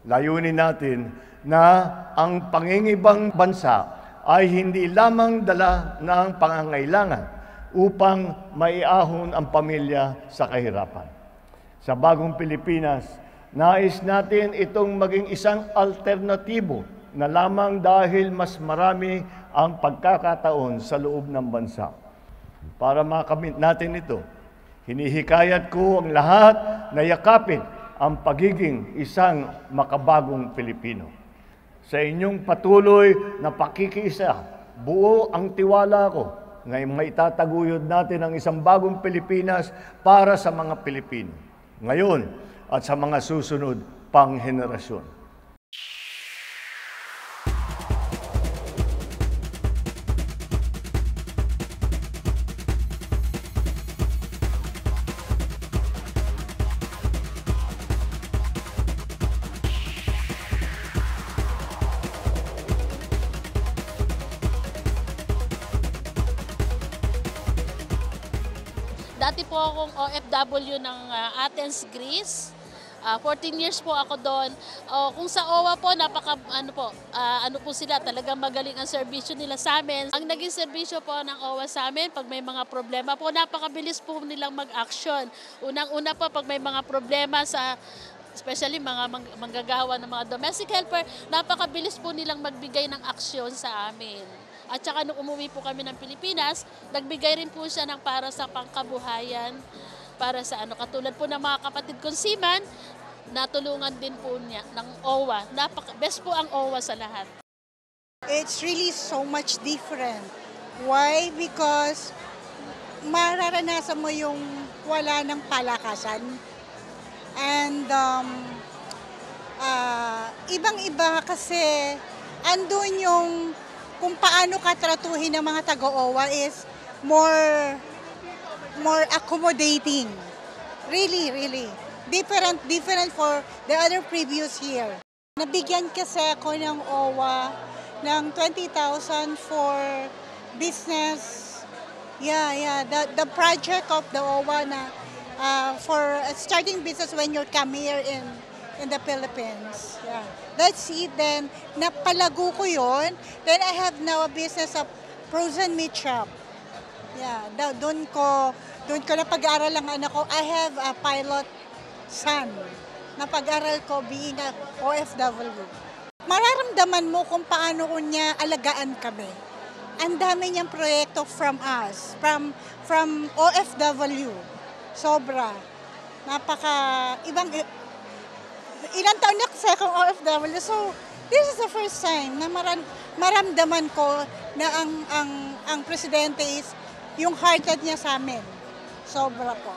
Layunin natin na ang pangingibang bansa ay hindi lamang dala ng pangangailangan upang maiahon ang pamilya sa kahirapan. Sa bagong Pilipinas, nais natin itong maging isang alternatibo na lamang dahil mas marami ang pagkakataon sa loob ng bansa. Para makamit natin ito, hinihikayat ko ang lahat na yakapin ang pagiging isang makabagong Pilipino. Sa inyong patuloy na pakikiisa, buo ang tiwala ko na maitataguyod natin ang isang bagong Pilipinas para sa mga Pilipino, ngayon at sa mga susunod pang henerasyon. Dati po akong OFW ng Athens, Greece. 14 years po ako doon. Kung sa OWA po, ano po sila, talagang magaling ang serbisyo nila sa amin. Ang naging serbisyo po ng OWA sa amin, pag may mga problema po, napakabilis po nilang mag-action. Unang-una po, pag may mga problema especially mga manggagawa ng mga domestic helper, napakabilis po nilang magbigay ng aksyon sa amin. At saka nung umuwi po kami ng Pilipinas, nagbigay rin po siya ng para sa pangkabuhayan, para sa katulad po ng mga kapatid kong seaman, natulungan din po niya ng OWA. Best po ang OWA sa lahat. It's really so much different. Why? Because mararanasan mo yung wala ng palakasan. And ibang-iba kasi andun yung kung paano katratuhin ng mga taga-OWA is more accommodating. Really. Different for the other previous year. Nabigyan kasi ako ng OWA ng 20,000 for business. Yeah. The project of the OWA na for starting business when you come here in the Philippines. Yeah. That's it. Then, napalago ko yun. Then, I have now a business of frozen meat shop. Yeah. Doon ko napag-aaral ang anak ko. I have a pilot son. Napag-aral ko being a OFW. Mararamdaman mo kung paano ko niya alagaan kami. Ang dami niyang proyekto from us. From OFW. Sobra. Ilang taon na kasi akong OFW. So, this is the first time na maramdaman ko na ang presidente is yung hearted niya sa amin. Sobra po.